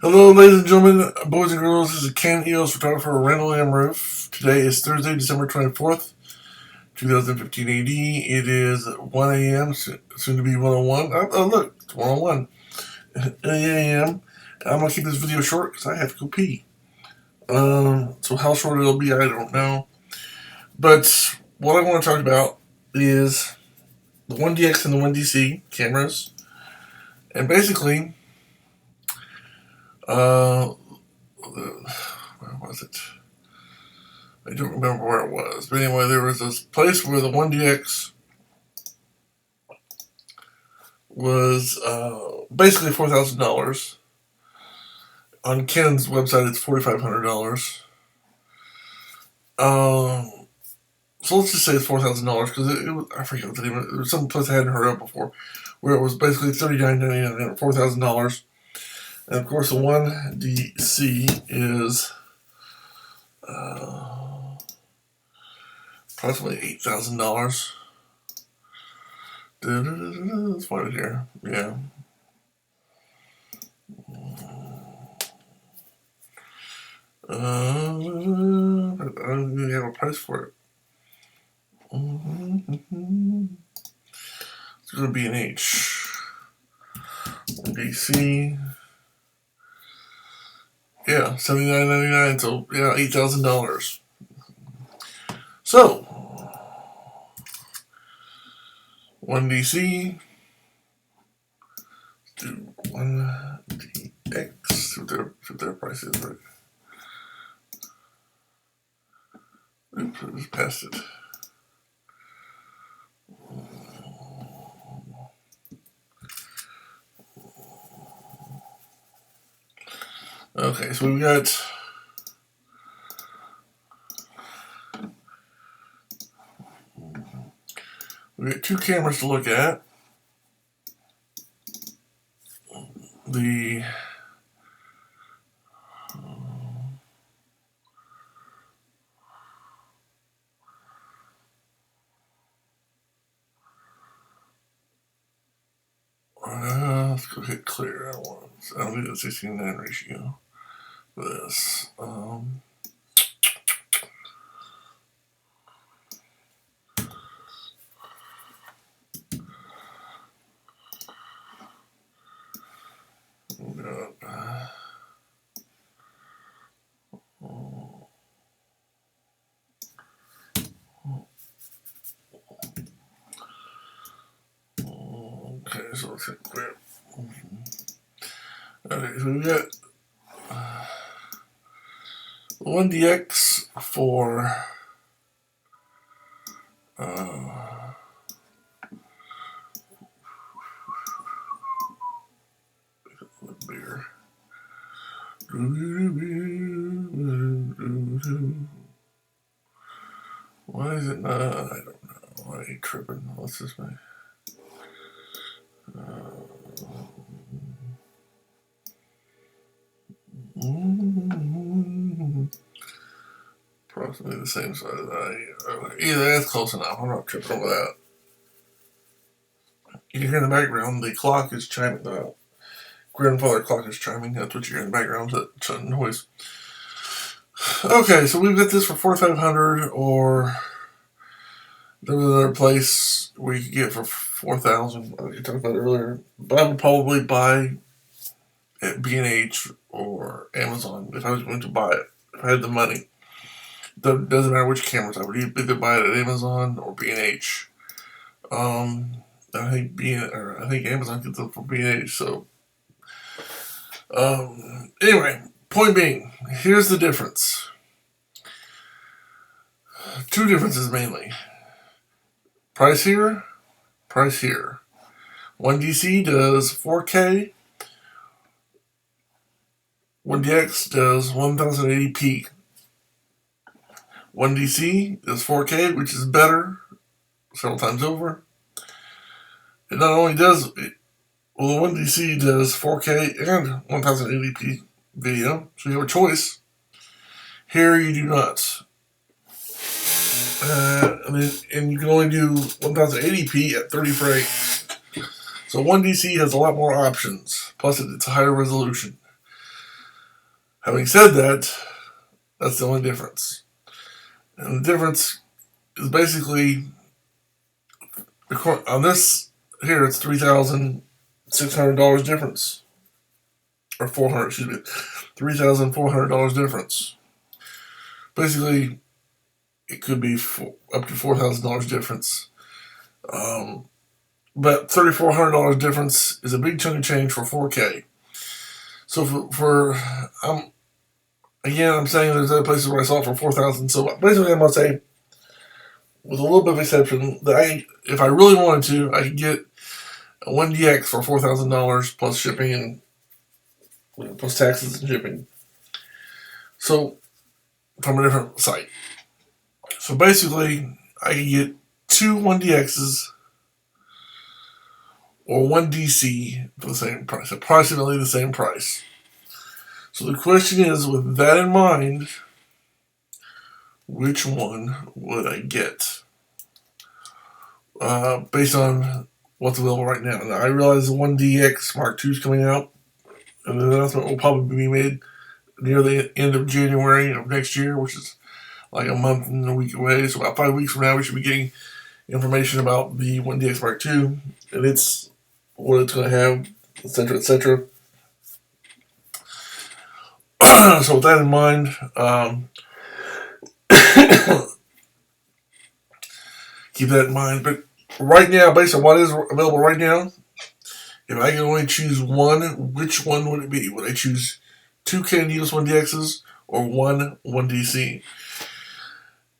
Hello, ladies and gentlemen, boys and girls. This is Canon EOS photographer RandallMRueff. Today is Thursday, December 24th, 2015 AD. It is 1 a.m., soon to be 101. Oh, look, it's 101 a.m. I'm going to keep this video short because I have to go pee. So how short it'll be, I don't know. But what I want to talk about is the 1DX and the 1DC cameras. And basically, where was it? I don't remember where it was. But anyway, there was this place where the 1DX was basically $4,000. On Canon's website, it's $4,500. So let's just say it's $4,000 because it was, I forget what the name of it. There was some place I hadn't heard of before where it was basically $39.99 and $4,000. And of course, the 1DC is approximately $8,000. Let's find it here. Yeah. I don't even have a price for it. It's going to be an H. DC. Yeah, $79.99. So, yeah, $8,000. So, 1DC. Do 1DX. See what their price is, right? Oops, I just passed it. Okay, so we got two cameras to look at. The let's go hit clear. I don't need a 16:9 ratio for this. Okay, so let's hit clear. Okay, so we got 1DX for bigger. Why is it not? I don't know. Why are you tripping? What's this way? Approximately the same size. Either that's close enough. I'm not tripping over that. You can hear in the background the clock is chiming. The grandfather clock is chiming. That's what you hear in the background. That noise. Okay, so we've got this for $4,500, or there was another place where you could get for $4,000. I talked about it earlier, but I would probably buy at B&H or Amazon if I was going to buy it. If I had the money, it doesn't matter which cameras. I would either buy it at Amazon or B&H. I think Amazon gets them for B&H. So, anyway, point being, here's the difference. Two differences mainly. Price here, price here. 1DC does 4K. 1DX does 1080p. 1DC does 4K, which is better several times over. It not only does, the 1DC does 4K and 1080p video, so you have a choice. Here you do not. And you can only do 1080p at 30 frames. So 1DC has a lot more options. Plus, it's a higher resolution. Having said that, that's the only difference. And the difference is basically, on this here, it's $3,600 difference. Or $400, excuse me. $3,400 difference. Basically, it could be up to $4,000 difference. But $3,400 difference is a big chunk of change for 4K. So again, I'm saying there's other places where I saw it for $4,000. So basically, I'm gonna say, with a little bit of exception, that if I really wanted to, I could get a 1DX for $4,000 plus shipping and plus taxes and shipping. So from a different site. So basically, I could get two 1DXs or one DC for the same price, approximately the same price. So the question is, with that in mind, which one would I get? Based on what's available right now. Now, I realize the 1DX Mark II is coming out, and the announcement will probably be made near the end of January of next year, which is like a month and a week away. So about 5 weeks from now, we should be getting information about the 1DX Mark II, and it's what it's going to have, etc., etc. So with that in mind, keep that in mind. But right now, based on what is available right now, if I can only choose one, which one would it be? Would I choose two Canon EOS-1DXs or one 1DC?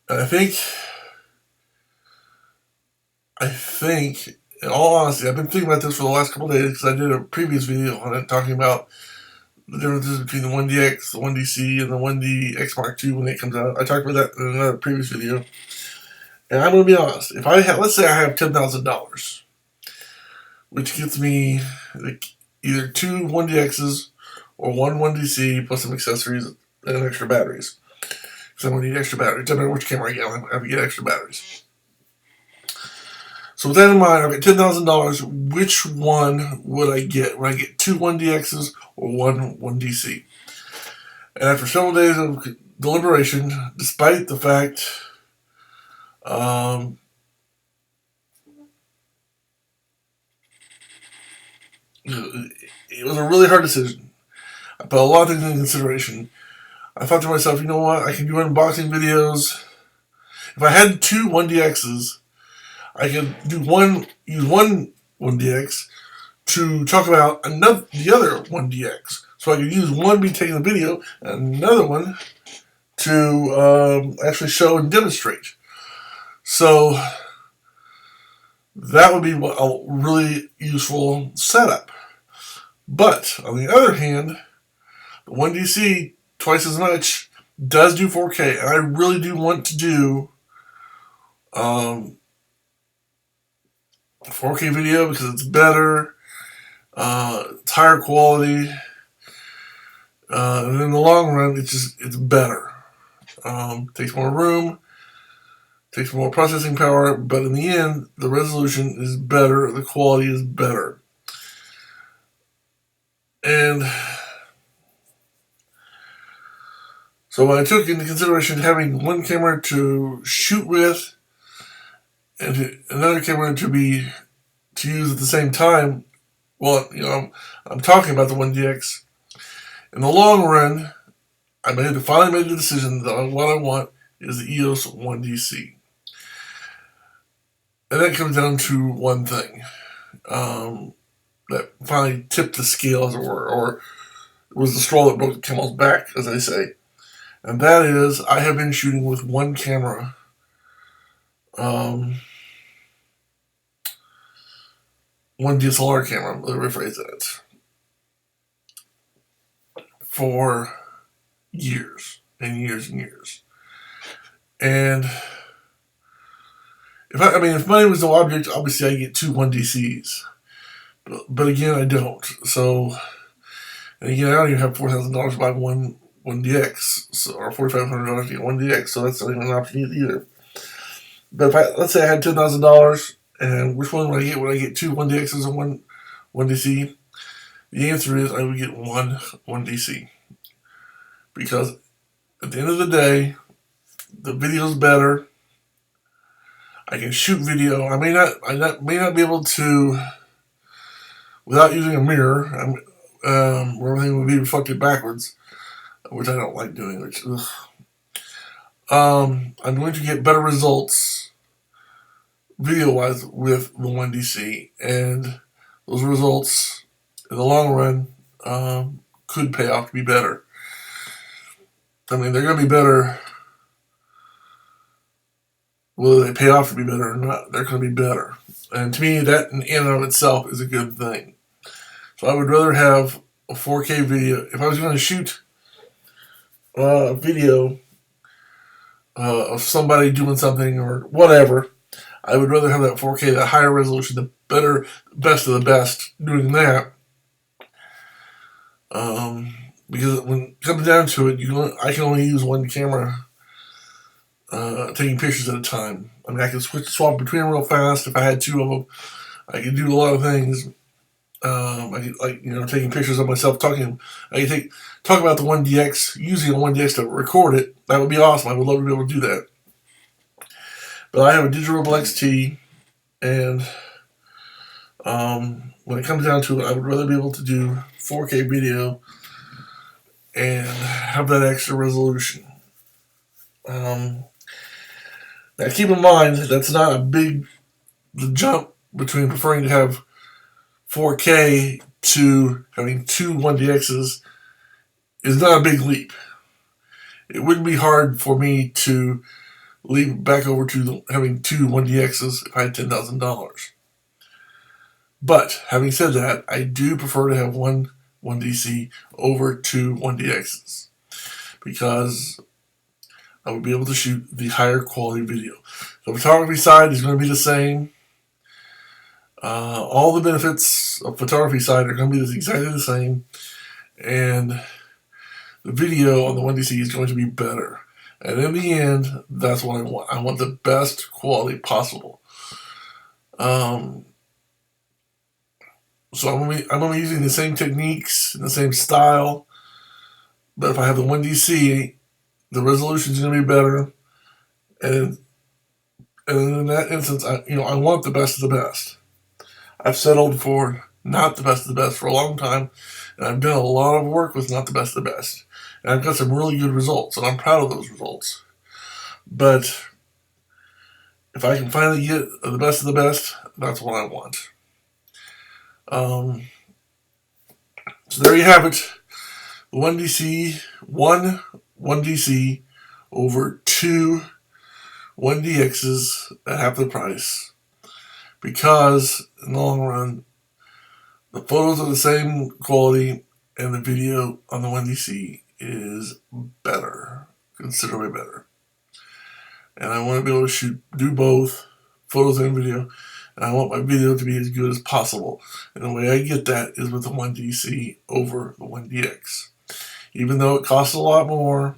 And I think, in all honesty, I've been thinking about this for the last couple of days because I did a previous video on it talking about the differences between the 1DX, the 1DC, and the 1DX Mark II when it comes out. I talked about that in another previous video. And I'm going to be honest. If I have, let's say I have $10,000, which gets me either two 1DXs or one 1DC plus some accessories and extra batteries. Because I'm going to need extra batteries. Doesn't matter which camera I get, I have to get extra batteries. So with that in mind, I've got $10,000. Which one would I get? Would I get two 1DXs or one 1DC? And after several days of deliberation, despite the fact it was a really hard decision. I put a lot of things into consideration. I thought to myself, you know what? I can do unboxing videos. If I had two 1DXs, I could use one 1DX to talk about the other 1DX. So I could use one be taking the video and another one to actually show and demonstrate. So that would be a really useful setup. But on the other hand, the 1DC, twice as much, does do 4K. And I really do want to do 4K video because it's better, it's higher quality, and in the long run, it's better. Takes more room, takes more processing power, but in the end, the resolution is better, the quality is better. And so when I took into consideration having one camera to shoot with and another camera to use at the same time, well, I'm talking about the 1DX. In the long run, I finally made the decision that what I want is the EOS-1DC. And that comes down to one thing that finally tipped the scale, as it were, or was the straw that broke the camel's back, as they say. And that is, I have been shooting with one camera one DSLR camera, let me rephrase that, for years and years and years. And if money was no object, obviously I get two 1DCs. But again, I don't. So, and again, I don't even have $4,000 to buy one 1DX, or $4,500 to get one DX, so that's not even an option either. But let's say I had $10,000, and which one would I get? Would I get two 1DXs and one DC? The answer is I would get one DC. because at the end of the day, the video's better. I can shoot video. I may not be able to without using a mirror, where everything would be reflected backwards, which I don't like doing. I'm going to get better results video-wise with the 1DC, and those results in the long run could pay off to be better. I mean, they're going to be better. Whether they pay off to be better or not, they're going to be better. And to me, that in and of itself is a good thing. So I would rather have a 4K video. If I was going to shoot a video of somebody doing something or whatever, I would rather have that 4K, that higher resolution, the better, best of the best doing that. Because when it comes down to it, I can only use one camera taking pictures at a time. I mean, I can swap between them real fast. If I had two of them, I could do a lot of things. I could, taking pictures of myself talking. I could talk about the 1DX, using a 1DX to record it. That would be awesome. I would love to be able to do that. But I have a digital XT, and when it comes down to it, I would rather be able to do 4K video and have that extra resolution. Now keep in mind, that's not a big jump between preferring to have 4K to having two 1DXs is not a big leap. It wouldn't be hard for me to leap back over to having two 1DXs if I had $10,000. But having said that, I do prefer to have one 1DC over two 1DXs because I would be able to shoot the higher quality video. The photography side is going to be the same. All the benefits of photography side are going to be exactly the same, and the video on the 1DC is going to be better. And in the end, that's what I want. I want the best quality possible. So I'm going to be using the same techniques and the same style, but if I have the 1DC, the resolution is going to be better, and in that instance, I want the best of the best. I've settled for not the best of the best for a long time, and I've done a lot of work with not the best of the best, and I've got some really good results, and I'm proud of those results. But if I can finally get the best of the best, that's what I want. So there you have it. The 1DC over two 1DXs at half the price. Because in the long run, the photos are the same quality and the video on the 1DC is better, considerably better. And I want to be able to do both, photos and video, and I want my video to be as good as possible. And the way I get that is with the 1DC over the 1DX. Even though it costs a lot more,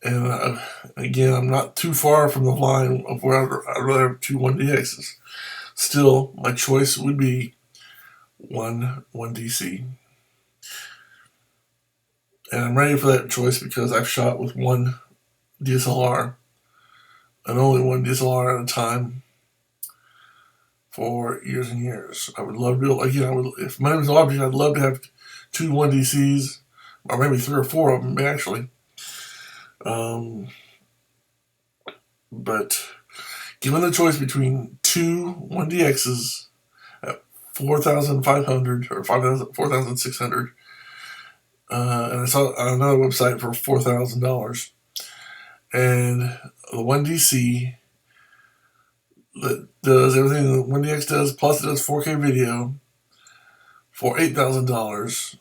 and again, I'm not too far from the line of where I'd rather have two 1DXs. Still, my choice would be one 1DC. And I'm ready for that choice because I've shot with one DSLR and only one DSLR at a time for years and years. I would love to, if money was an object, I'd love to have two 1DCs, or maybe three or four of them, actually. But given the choice between two 1DXs at $4,500 or $4,600, and I saw on another website for $4,000, and the 1DC that does everything the 1DX does, plus it does 4K video for $8,000,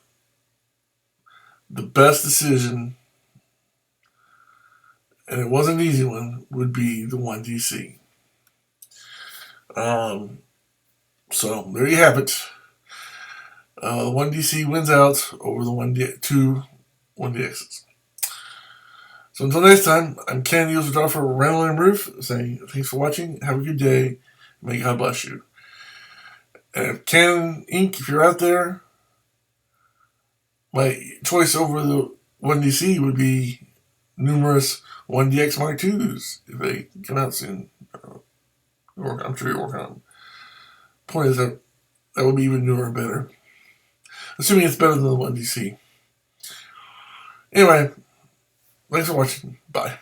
the best decision, and it wasn't an easy one, would be the 1DC. So there you have it. The 1DC wins out over the two 1DXs. So until next time, I'm Canon EOS-1D for RandallMRueff saying thanks for watching, have a good day, may God bless you. And Canon Inc., if you're out there, my choice over the 1DC would be numerous 1DX Mark IIs if they come out soon. I'm sure you're working on them. Point is that would be even newer and better. Assuming it's better than the 1DC. Anyway, thanks for watching. Bye.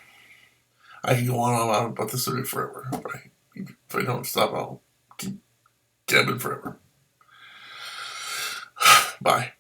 I can go on and on about this subject forever. If I don't stop, I'll keep gabbing forever. Bye.